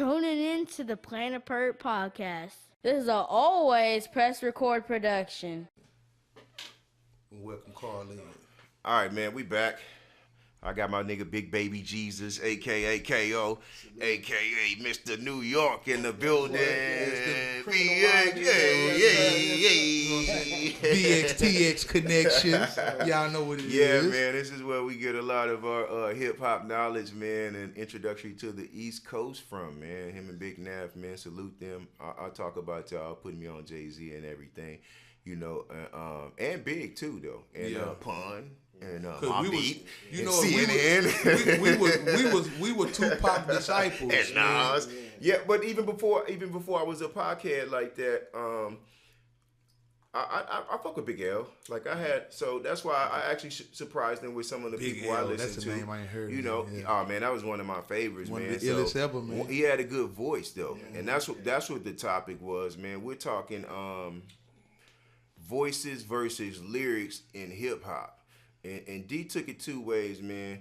tuning in to the Planet Pert podcast. This is a always press record production. Welcome, Karl and. All right, man, we back. I got my nigga Big Baby Jesus, a.k.a. K.O., a.k.a. Mr. New York in the building. BXTX Connections. Y'all know what it is. Yeah, man, this is where we get a lot of our hip-hop knowledge, man, and introductory to the East Coast from, man. Him and Big Nav, man, salute them. I'll talk about y'all putting me on Jay-Z and everything, you know, and Big, too, though. And Pun. And my beat, you know, CNN. we were Tupac disciples. And Nas. Yeah, but even before I was a podcast like that, I fuck with Big L. Like I had, so that's why I actually surprised them with some of the Big people L, I listened that's to. a name I ain't heard. You know, oh man, that was one of my favorites, one man. Of the illest ever, man. He had a good voice though, and that's what the topic was, man. We're talking voices versus lyrics in hip hop. And D took it two ways, man,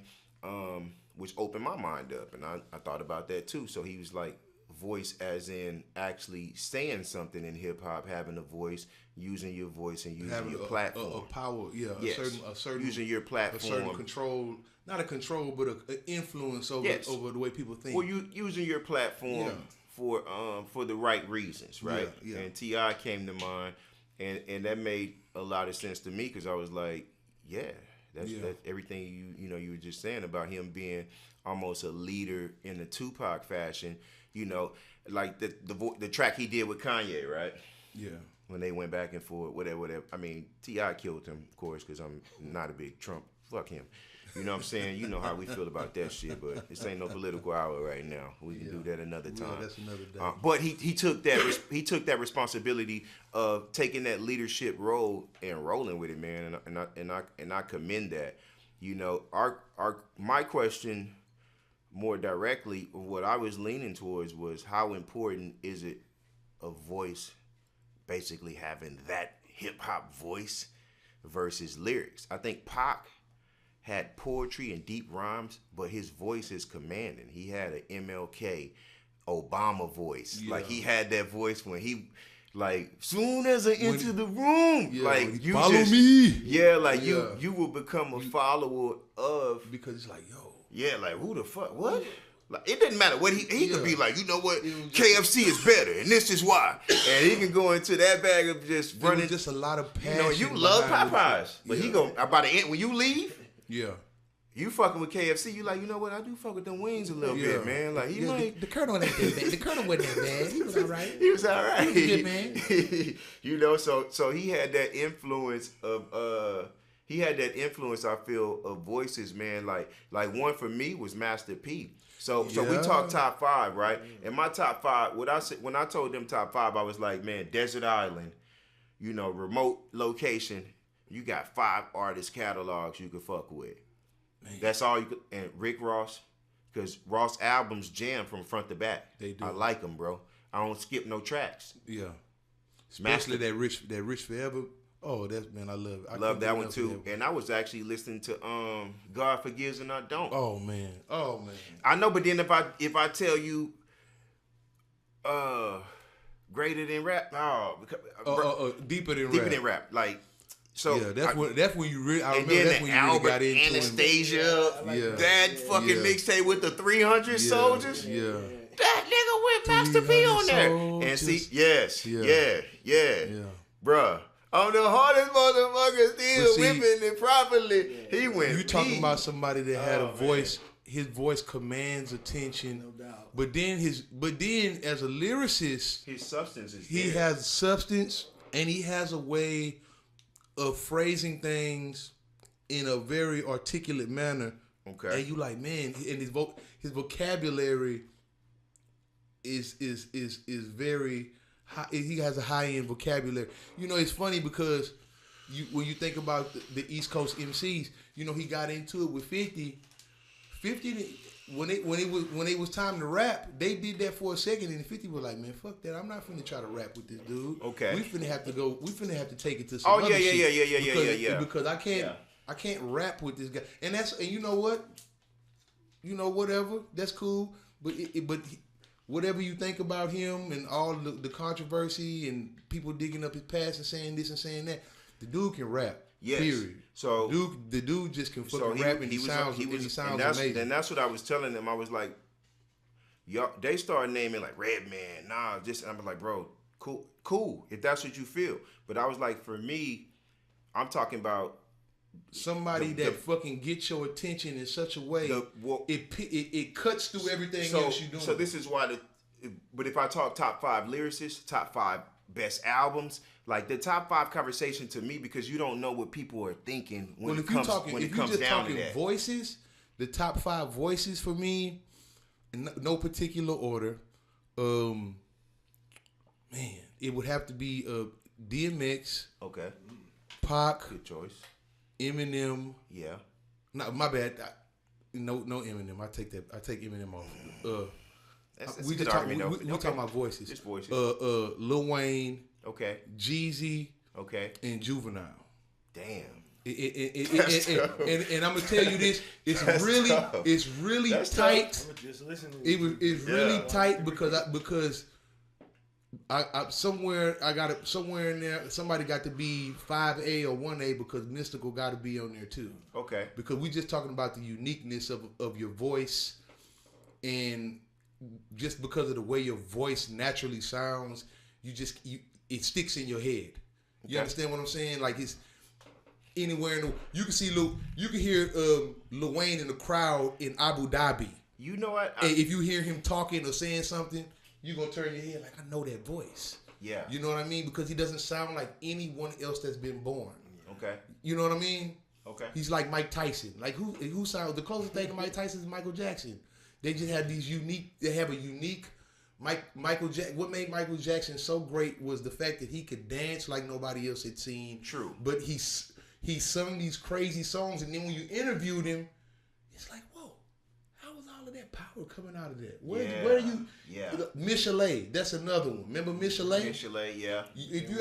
which opened my mind up. And I thought about that, too. So he was like, voice as in actually saying something in hip-hop, having a voice, using your voice and using having your platform. A power, yeah. Yes. A certain using your platform. A certain control, not a control, but an influence over the way people think. Well, you using your platform for the right reasons, right? Yeah. And T.I. came to mind, and that made a lot of sense to me because I was like, that's everything you were just saying about him being almost a leader in the Tupac fashion, you know, like the track he did with Kanye, right? Yeah. When they went back and forth, whatever. I mean, T.I. killed him, of course, because I'm not a big Trump. Fuck him. You know what I'm saying? You know how we feel about that shit, but this ain't no political hour right now. We can do that another time. Yeah, that's another day. But he took that responsibility of taking that leadership role and rolling with it, man. And I commend that. You know, my question more directly, what I was leaning towards was how important is it a voice, basically having that hip hop voice versus lyrics. I think Pac had poetry and deep rhymes, but his voice is commanding. He had an MLK, Obama voice. Yeah. Like he had that voice when he, like, soon as I enter the room, like you follow me. Yeah, like you will become a follower of, because it's like, yo. Yeah, like who the fuck? What? Like it didn't matter what he could be like. You know what? KFC is better, and this is why. And he can go into that bag of just running. Just a lot of passion. You know, you love Popeyes, but he go by the end when you leave. Yeah. You fucking with KFC, you like, you know what? I do fuck with them wings a little bit, man. Like he might. The Colonel ain't that bad. The Colonel wasn't that bad. He was all right. He was all right. He was good, man. You know, so he had that influence of I feel, of voices, man. Like one for me was Master P. So we talk top 5, right? And my top 5, when I told them top 5, I was like, man, Desert Island, you know, remote location. You got 5 artist catalogs you could fuck with. Man. That's all you could. And Rick Ross, because Ross albums jam from front to back. They do. I like them, bro. I don't skip no tracks. Yeah. Especially that Rich Forever. Oh, that's, man, I love it. I love that one too. And I was actually listening to God Forgives and I Don't. Oh man. I know, but then if I tell you greater than rap, deeper than rap, like. So yeah, that's when you really. I remember then that's when you really got into Anastasia, that fucking mixtape with the 300 soldiers. Yeah, that nigga with Master P on there. And see, yes, bruh. On the hardest motherfucker still whipping it properly. He went. You talking about somebody that had a voice? His voice commands attention. No doubt. But then as a lyricist, his substance is. He has substance, and he has a way of phrasing things in a very articulate manner. Okay. And you like, man, and his vocabulary is very high. He has a high end vocabulary. You know, it's funny because when you think about the East Coast MCs, you know, he got into it with 50. 50 when it was time to rap, they did that for a second, and 50 was like, man, fuck that. I'm not finna try to rap with this dude. Okay. We finna have to take it to some other shit. Yeah. Because I can't rap with this guy. And you know what? You know, whatever. That's cool. But whatever you think about him and all the controversy and people digging up his past and saying this and saying that, the dude can rap. Yes. Period. So the dude just can fucking rap and he sounds amazing. And that's what I was telling them. I was like, y'all, they started naming like Redman, and I was like, bro, cool, if that's what you feel. But I was like, for me, I'm talking about somebody that fucking gets your attention in such a way it cuts through everything else you're doing. So this is why but if I talk top 5 lyricists, top 5 best albums, like the top 5 conversation to me, because you don't know what people are thinking when it comes down to that. Voices, the top 5 voices for me, in no particular order, man, it would have to be DMX. Okay. Pac. Good choice. Eminem. Yeah. No, my bad. No Eminem. I take Eminem off. We talking about voices. Just voices. Lil Wayne. Okay. Jeezy. Okay. And Juvenile. Damn. And I'm gonna tell you this. It's really tight. It's really tight because I somewhere in there somebody got to be 5A or 1A because Mystical got to be on there too. Okay. Because we just talking about the uniqueness of your voice, and just because of the way your voice naturally sounds, it sticks in your head. You understand what I'm saying? Like it's anywhere you can see you can hear Lil Wayne in the crowd in Abu Dhabi. You know what? If you hear him talking or saying something, you're gonna turn your head like, I know that voice. Yeah. You know what I mean? Because he doesn't sound like anyone else that's been born. Okay. You know what I mean? Okay. He's like Mike Tyson. Like who sounds the closest thing to Mike Tyson is Michael Jackson. They just have a unique Michael Jackson. What made Michael Jackson so great was the fact that he could dance like nobody else had seen. True. But he sung these crazy songs, and then when you interviewed him, it's like, whoa, how was all of that power coming out of that? Where are you? Yeah. Michelet, that's another one. Remember Michelet? Michelet, yeah. If you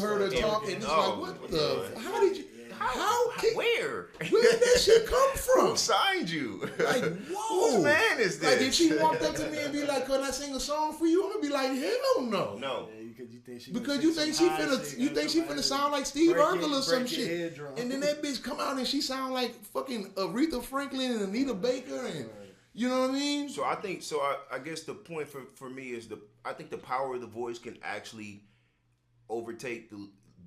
heard her talk, and it's like, what the? How did you? Where did that shit come from? Who signed you? Like, whoa. Whose man is this? Like, if she walked up to me and be like, "Can I sing a song for you?" I'm gonna be like, "Hell no." No. Because you think she finna sound like Steve Urkel or some shit, and then that bitch come out and she sound like fucking Aretha Franklin and Anita Baker, and you know what I mean? So I guess the point for me is I think the power of the voice can actually overtake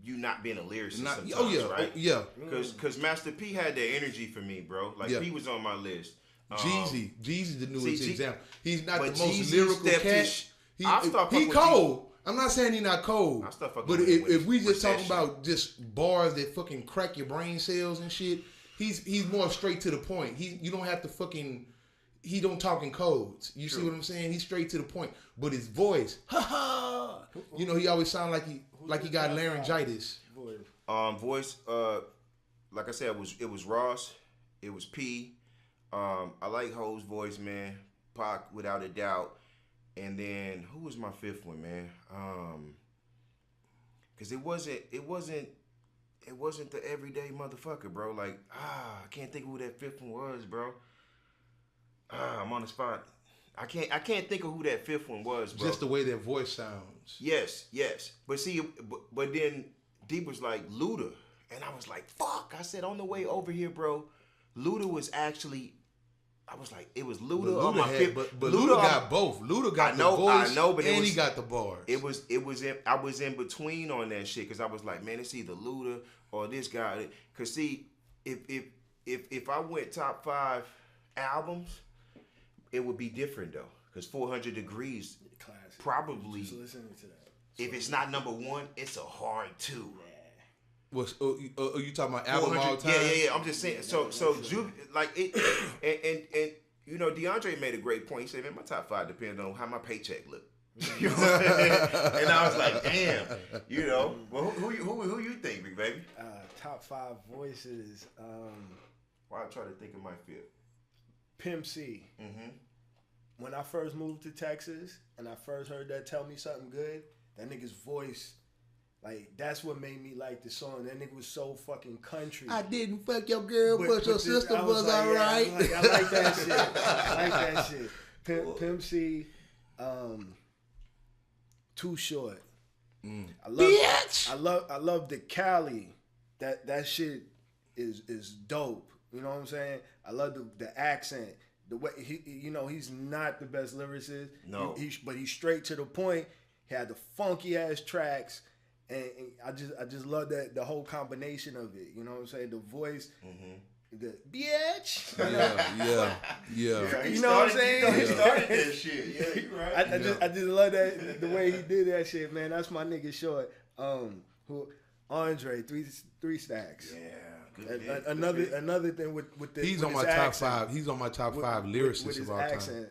you not being a lyricist sometimes, right? Because Master P had that energy for me, bro. Like he was on my list. Jeezy's the newest example. He's not the most lyrical cat. He cold. I'm not saying he's not cold. But if we just talking about just bars that fucking crack your brain cells and shit, he's more straight to the point. You don't have to fucking. He don't talk in codes. You see what I'm saying? He's straight to the point. But his voice, you know, he always sound like he got laryngitis. Voice. Like I said, it was Ross. It was P. I like Ho's voice, man. Pac, without a doubt. And then who was my 5th one, man? Because it wasn't the everyday motherfucker, bro. Like, I can't think of who that 5th one was, bro. I'm on the spot. I can't think of who that 5th one was, bro. Just the way their voice sounds. Yes. But see, but then Deep was like Luda, and I was like, fuck. I said on the way over here, bro, Luda was actually. I was like, it was Luda on my 5th. But Luda got both. Luda got the voice, but he got the bars. I was in between on that shit because I was like, man, it's either Luda or this guy. Cause see, if I went top 5 albums, it would be different though. Cause 400 Degrees probably. Just listening to that. If it's not number 1, it's a hard 2. Was you talking about album all time? Yeah. I'm just saying. So like it, and you know, DeAndre made a great point. He said, "Man, my top 5 depends on how my paycheck look." You know what I'm saying? And I was like, "Damn." You know, well, who you think, big baby? Top 5 voices. Well, I try to think of my 5th. Pimp C. Mm-hmm. When I first moved to Texas and I first heard that "Tell Me Something Good," that nigga's voice. Like, that's what made me like the song. That nigga was so fucking country. I didn't fuck your girl, but your sister was like, alright. I like that shit. Pimp C. Too Short. Bitch! I love the Cali. That shit is dope. You know what I'm saying? I love the accent. The way he's not the best lyricist. No. But he's straight to the point. He had the funky ass tracks, and I just love that the whole combination of it. You know what I'm saying? The voice, the bitch. Yeah. You know what I'm saying? He started that shit. Yeah, you right. I just love that the way he did that shit, man. That's my nigga Short. Who Andre three stacks. Yeah. Another thing with the He's on my top 5. He's on my top 5 lyricists with his of all accent.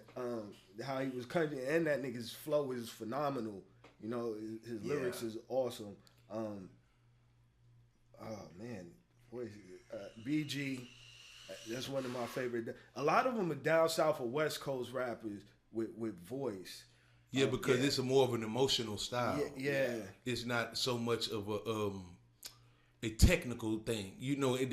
How he was country and that nigga's flow is phenomenal. You know, his lyrics is awesome. Oh man, what is it? BG. That's one of my favorite. A lot of them are down south or West Coast rappers with voice. Yeah, because it's more of an emotional style. Yeah. It's not so much of a technical thing. You know, on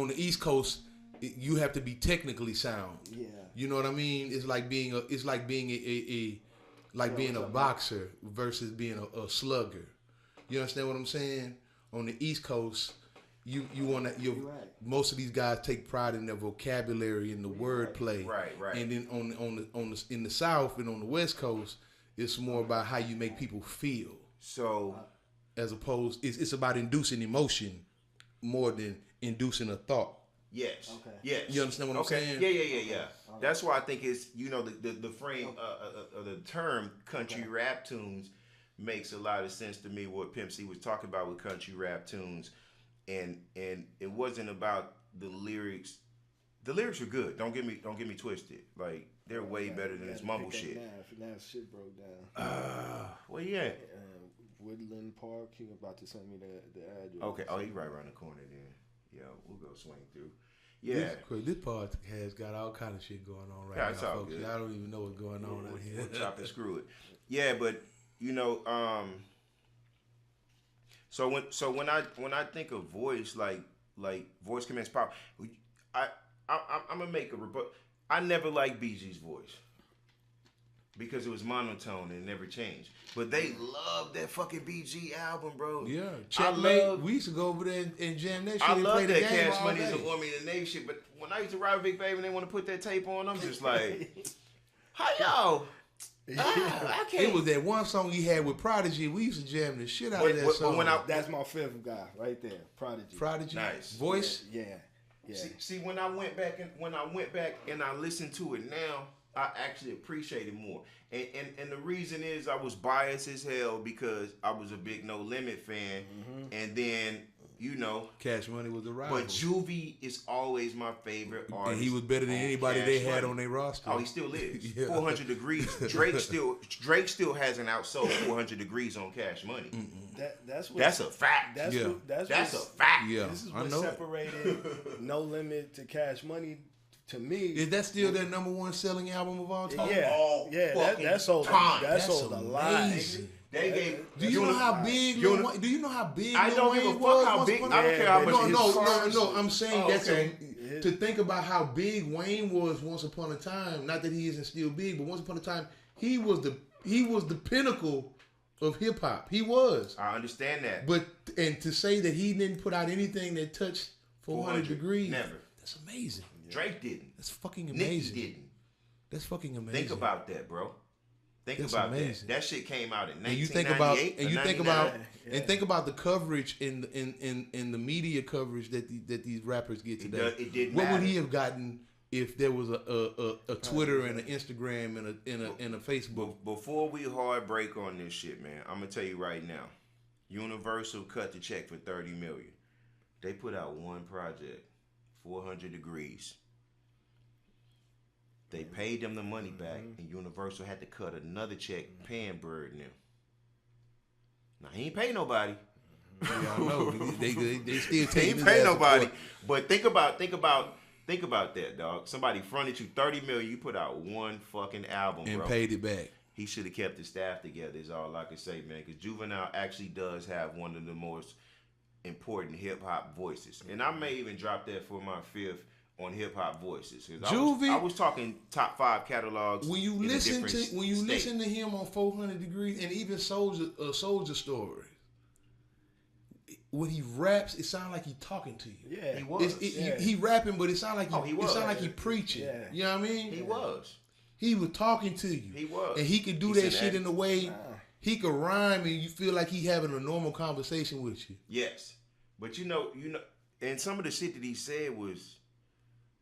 the East Coast, you have to be technically sound. Yeah. You know what I mean? It's like being a boxer versus being a slugger. You understand what I'm saying? On the East Coast, you want to. Most of these guys take pride in their vocabulary and the wordplay. Right. And then in the South and on the West Coast, it's more about how you make people feel. So, as opposed, it's about inducing emotion more than inducing a thought. yes. Okay. Yes. You understand what I'm saying? Yeah. That's why I think it's, the frame of the term country rap tunes makes a lot of sense to me. What Pimp C was talking about with country rap tunes, and it wasn't about the lyrics. The lyrics were good. Don't get me twisted. Like, they're way better than this mumble shit. Now shit broke down. Where you at? Woodland Park. He about to send me the address. Okay. Oh, he right around the corner then. Yeah, we'll go swing through. Yeah. This part has got all kind of shit going on right Yeah, now, it's all folks. good. I don't even know what's going on out here. We'll chop and screw it. Yeah, but so when I think of voice, like voice commands power, I'm gonna make a rebuttal. I never liked BG's voice because it was monotone and never changed. But they love that fucking BG album, bro. Yeah, Checkmate. We used to go over there and jam that shit. I and love play the that game Cash all Money is day. an Army of the Navy shit. But when I used to ride with Big Baby and they want to put that tape on, I'm just like, how y'all? I can't. It was that one song he had with Prodigy. We used to jam the shit out of that song. That's my fifth guy right there, Prodigy. Nice voice. Yeah. See, when I went back and I listened to it now, I actually appreciate it more. And the reason is I was biased as hell because I was a big No Limit fan, and then Cash Money was a rival. But Juvie is always my favorite artist. And he was better than anybody they had on their roster. Oh, he still is. Yeah. 400 Degrees. Drake still hasn't outsold 400 Degrees on Cash Money. That's a fact. That's a fact. Yeah, this is what separated No Limit to Cash Money. To me, is that still their number one selling album of all time? Yeah, that sold a lot. They gave. Do you know how big? Do you know how big? I don't give a fuck how big. I don't care how much. No. I'm saying to think about how big Wayne was once upon a time. Not that he isn't still big, but once upon a time he was the pinnacle of hip hop. He was. I understand that. But to say that he didn't put out anything that touched 400 Degrees, never. That's amazing. Drake didn't. That's fucking amazing. Nicki didn't. That's fucking amazing. Think about that, bro. That's about amazing. That shit came out in 1998. Think about the coverage in the media coverage that these rappers get today. It didn't what matter. would he have gotten if there was a Twitter and an Instagram and a Facebook? Before we hard break on this shit, man, I'm gonna tell you right now. Universal cut the check for $30 million. They put out one project, 400 Degrees. They paid them the money back, and Universal had to cut another check paying Bird and them. Now he ain't pay nobody. Yeah, I know. They still He ain't pay nobody. But think about that, dog. Somebody fronted you $30 million. You put out one fucking album, and bro. paid it back. He should have kept his staff together. Is all I can say, man. Because Juvenile actually does have one of the most important hip hop voices, and I may even drop that for my fifth. on hip hop voices. Juvie, I was talking top 5 catalogs. When you listen to him on 400 Degrees and even Soldier Story, when he raps, it sounds like he talking to you. Yeah, he was. He rapping, but it sounds like he preaching. Yeah. You know what I mean? He was. He was talking to you. He was. And he could do that shit in a way he could rhyme and you feel like he having a normal conversation with you. Yes. But you know, and some of the shit that he said was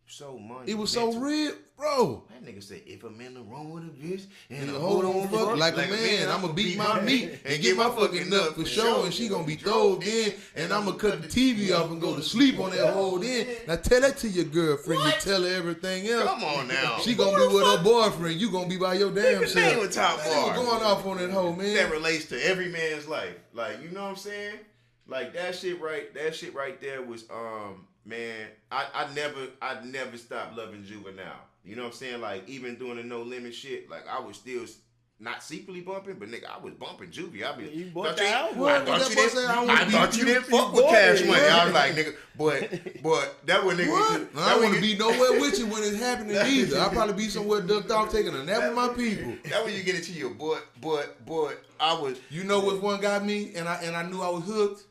so monumental. It was so real, bro. That nigga said, if I'm in the wrong with a bitch and the hold on fuck like a man, I'ma beat my meat and get my fucking nut for sure, and she gonna be throwed in, and I'ma cut the TV off and go to sleep on that whole then. Now tell that to your girlfriend. You tell her everything else. Come on now. She gonna be with her boyfriend. You gonna be by your damn self. Name a top bar. Going off on that whole man. That relates to every man's life. Like, you know what I'm saying? Like that shit right there was man, I never stopped loving Juvenile. You know what I'm saying? Like, even doing the No Limit shit, like, I was still not secretly bumping, but nigga, I was bumping Juvie. I be, you bought the album. I thought you didn't fuck with Cash Money. I was like, nigga, but that was nigga. What? I don't want to be nowhere with you when it's happening either. I'll probably be somewhere ducked off taking a nap with my people. That when you get into your but I was. You know what one got me, and I knew I was hooked.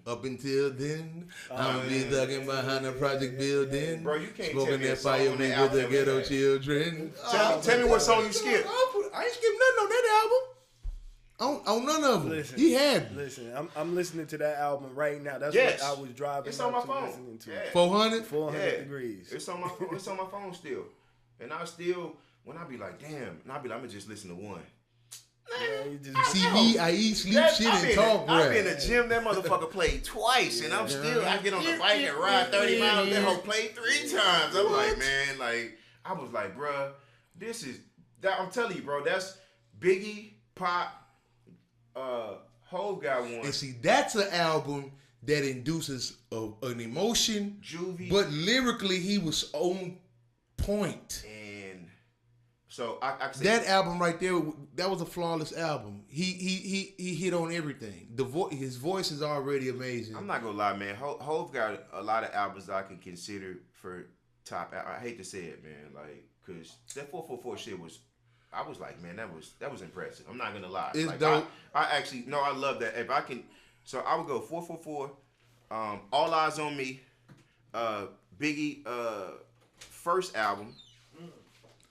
Up until then, I'm be thugging behind the project building. Bro, you can't smoking tell me that fire with the ghetto children. Tell me what song you skipped. I ain't skipped nothing on that album. On none of them. Listen, he had me. Listen, I'm listening to that album right now. That's Yes. what I was driving. It's on my to phone. listening to. Yeah. 400 degrees. It's on my phone. It's on my phone still. And I still, when I be like, damn, and I be like, I'm gonna just listen to one. Yeah, you See me, I eat, sleep, shit, and talk rap. I'm in the gym. That motherfucker played twice, and I'm still. I get on the bike and ride 30 miles. That hoe played 3 times. I'm like, man, like I was like, bruh, this is that. I'm telling you, bro, that's Biggie, Pop, Hov got one. And see, that's an album that induces an emotion, Juvie, but lyrically he was on point. And so I say that album right there, that was a flawless album. He hit on everything. His voice is already amazing. I'm not gonna lie, man. Hov got a lot of albums that I can consider for top. I hate to say it, man, like, cause that 444 shit was. I was like, man, that was impressive. I'm not gonna lie. It's like, dope. I actually no, I love that. If I can, so I would go 444, All Eyes on Me, Biggie, first album.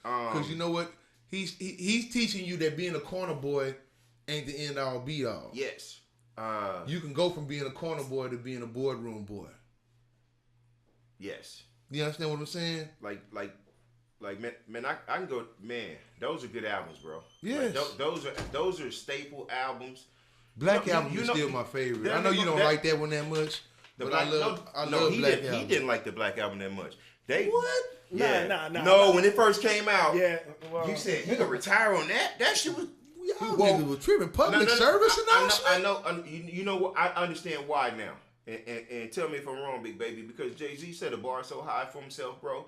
Because you know what, he's teaching you that being a corner boy ain't the end all be all. Yes. You can go from being a corner boy to being a boardroom boy. Yes. You understand what I'm saying? Like man, I can go, man. Those are good albums, bro. Yes. Like, those are staple albums. Black Album is still my favorite. I know you don't like that one that much, but I love Black Album. He didn't like the Black Album that much. What? Yeah. Nah. When it first came out, Yeah, well, you said you could retire on that. That shit was. Y'all niggas was tripping. Public service announcement. I know. You know what? I understand why now. And tell me if I'm wrong, big baby. Because Jay-Z set a bar so high for himself, bro.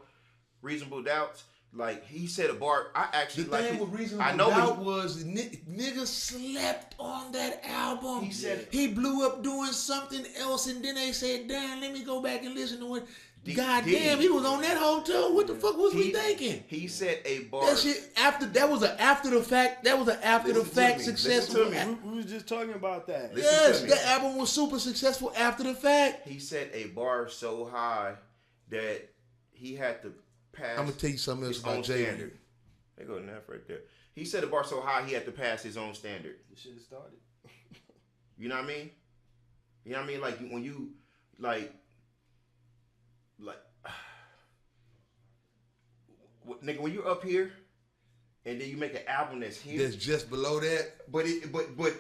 Reasonable Doubts. Like, he set a bar. I actually The thing with Reasonable Doubt was niggas slept on that album. He said he blew up doing something else, and then they said, "Damn, let me go back and listen to it." God damn, he was on that hoe too. What the fuck was we thinking? He set a bar. That shit that was an after the fact. That was an after the fact successful. we was just talking about that. Yes, that album was super successful after the fact. He set a bar so high that he had to pass. I'm gonna tell you something else about Jay. There go enough right there. He set a bar so high he had to pass his own standard. This shit started. You know what I mean? You know what I mean? Like when you like nigga, when you're up here and then you make an album that's here, that's just below that, but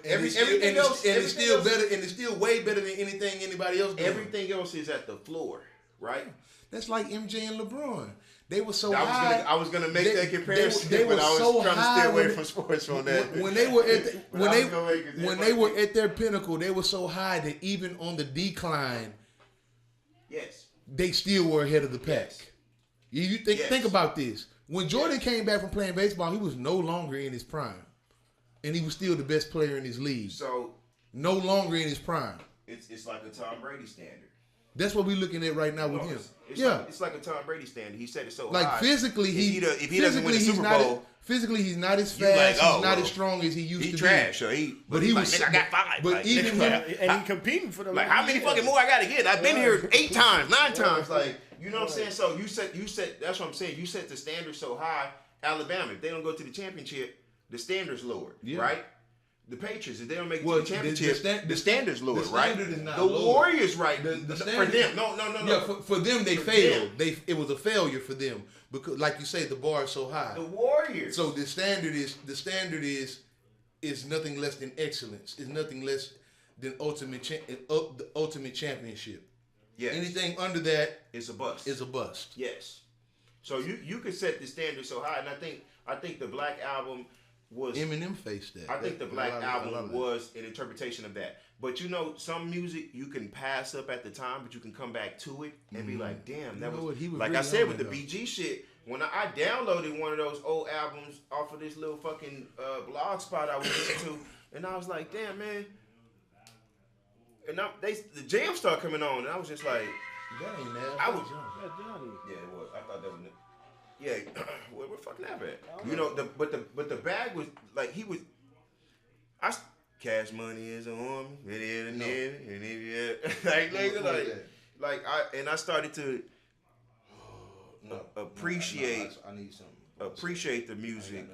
everything else, and it's still better, and it's still way better than anything anybody else doing. Everything else is at the floor, right? That's like MJ and LeBron. They were so high. I was gonna make that comparison, they were but I was so trying to high stay away from sports on that. When they were at when they were at their pinnacle, they were so high that even on the decline, yes, they still were ahead of the pack. Yes. You think about this. When Jordan came back from playing baseball, he was no longer in his prime, and he was still the best player in his league. So no longer in his prime. It's like a Tom Brady standard. That's what we're looking at right now with him. It's like a Tom Brady standard. He set it so like high. physically, if he doesn't win the Super Bowl, physically he's not as you like, fast, oh, he's not well, as strong as he used to he be. trash. So but he was. Like, I got 5. But like, even and he competing for them. like how many fucking more I gotta get? I've been here 8 times, 9 times. Like you know what I'm saying? So you set. That's what I'm saying. You set the standard so high. Alabama, if they don't go to the championship, the standard's lowered, right? The Patriots, if they don't make it to the championship, the standard's lowered, right? The Warriors, right? The standard, for them, no. Yeah, for them, they failed. It was a failure for them because, like you say, the bar is so high. The Warriors. So the standard is nothing less than excellence. It's nothing less than the ultimate championship. Yeah. Anything under that is a bust. Yes. So you could set the standard so high, and I think the Black Album was Eminem faced that. I think the Black Album was an interpretation of that. But you know, some music you can pass up at the time, but you can come back to it and be like, damn, that was like really I said with the BG shit. When I downloaded one of those old albums off of this little fucking blog spot I was listening to, and I was like, damn man. And the jam started coming on, and I was just like, that ain't that. Johnny. Yeah, it was. I thought that was. Yeah, where fucking that at? You know, but the bag was like he was. Cash Money is on me, I started to appreciate. I need something. Appreciate the music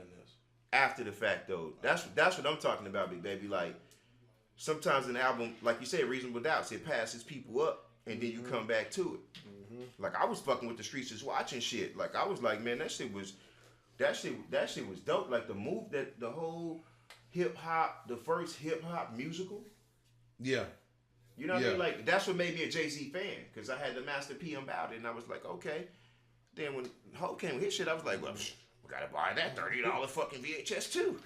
after the fact, though. That's what I'm talking about, big baby. Like sometimes an album, like you said, Reasonable Doubts, it passes people up, and then you come back to it. Like I was fucking with the Streets is Watching shit. Like I was like, man, that shit was dope. Like the whole hip hop, the first hip hop musical. Yeah. You know what I mean? Like that's what made me a Jay-Z fan, because I had the Master P about it, and I was like, okay. Then when Hulk came with his shit, I was like, well, we gotta buy that $30 fucking VHS too.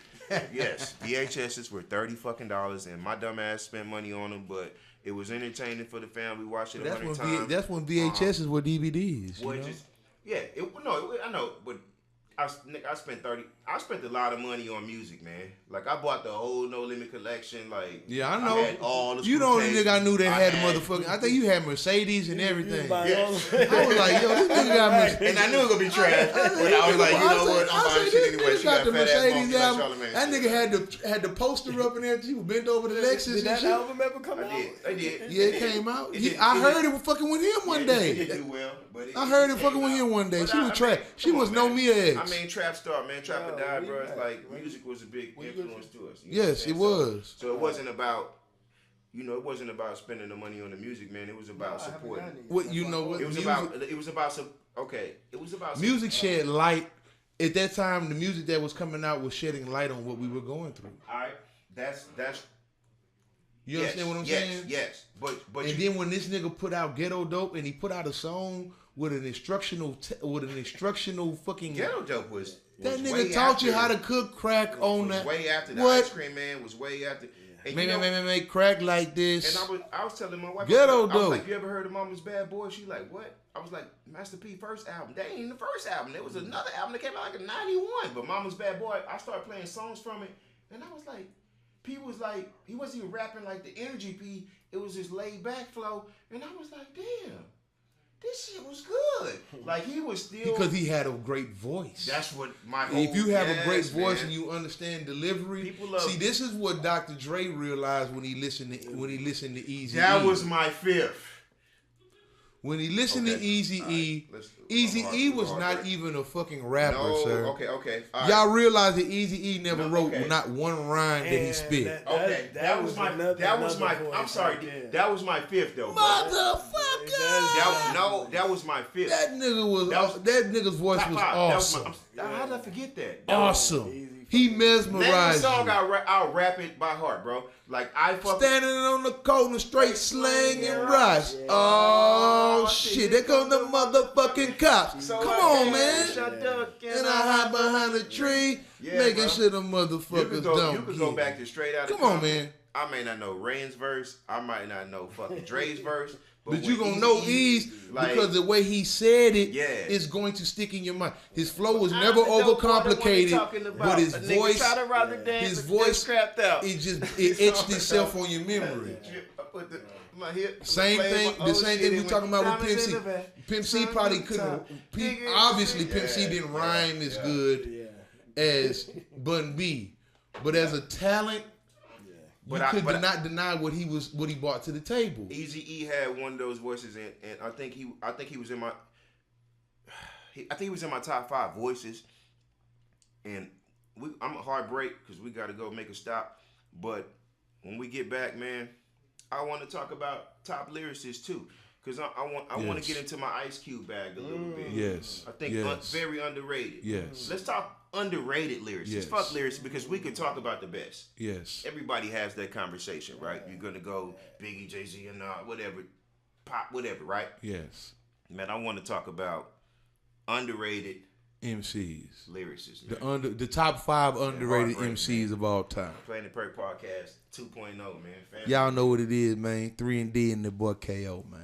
Yes, VHSs were $30 fucking, and my dumb ass spent money on them, but it was entertaining for the family. Watched it 100 times. That's when VHSs were DVDs. Well, I know, but I spent a lot of money on music, man. Like I bought the whole No Limit collection. Like I know. I had all the you the only nigga I knew that had the motherfucking. I think you had Mercedes and everything. Yes. I was like, yo, this nigga got Mercedes. And I knew it was gonna be trash. But I was like, you know what? I'm buying shit anyway. She got the fat Mercedes ass album. That nigga had the poster up in there. He was bent over the Lexus. Did that album ever come out? I did. Yeah, it came out. I heard it was fucking with him one day. It did well, but I heard it fucking with him one day. She was trash. She was no Mia X. I mean, Trap Star, man. Trap or Die, bro. It's like music was a big influence to us. Yes, it was. So it wasn't about, it wasn't about spending the money on the music, man. It was about supporting. What you know? What it was about. Music shed light. At that time, the music that was coming out was shedding light on what we were going through. All right, that's. You understand what I'm saying? Yes, but then when this nigga put out Ghetto Dope and he put out a song with an instructional fucking Ghetto Dope was that nigga taught you how to cook crack on that. Way after the Ice Cream Man was way after. Make crack like this. And I was telling my wife, Ghetto I Dope. was like, you ever heard of Mama's Bad Boy? She like, what? I was like, Master P first album. That ain't even the first album. There was another album that came out like in '91. But Mama's Bad Boy, I started playing songs from it, and I was like, P was like, he wasn't even rapping like the Energy P. It was this laid back flow, and I was like, damn, this shit was good. Like he was still, because he had a great voice. That's what my whole, if you have a great voice and you understand delivery, people love. See, this is what Dr. Dre realized when he listened to Easy. That was my fifth. When he listened to Eazy-E, Eazy-E was not even a fucking rapper, sir. Okay. Y'all realize that Eazy-E never wrote not one rhyme that he spit. That was my. I'm sorry. That was my fifth though. Motherfucker. That was my fifth. That nigga's voice was awesome. How did I forget that? Awesome. He mesmerized you. Name the song, I'll rap it by heart, bro. Like standing on the corner, straight slang and rush. Oh shit! There come the motherfucking cops. Come on, man. And I hide behind a tree, making sure the motherfuckers don't. You could go back to Straight Outta Compton. Come on, man. I may not know Rain's verse. I might not know fucking Dre's verse. But you gonna know Ease because the way he said it is going to stick in your mind. His flow was never overcomplicated, but his voice, it etched itself on your memory. put my hip. Same thing. The same thing we talking about with Pimp C. Pimp C probably couldn't. Obviously, Pimp C didn't rhyme as good as Bun B, but as a talent, you could not deny what he brought to the table. Eazy-E had one of those voices, and I think he was in my. I think he was in my top 5 voices, and I'm a heartbreak because we got to go make a stop. But when we get back, man, I want to talk about top lyricists too, because I want to get into my Ice Cube bag a little bit. Yes, I think very underrated. Yes, let's talk underrated lyricists. Yes. Fuck lyricists, because we can talk about the best. Yes, everybody has that conversation, right? You're gonna go Biggie, Jay-Z, and whatever, Pop, whatever, right? Yes, man, I want to talk about underrated MCs, lyricists, man. The top 5 underrated MCs of all time. Playing the Pert Podcast 2.0, man. Y'all know what it is, man. 3 and D and the boy KO, man.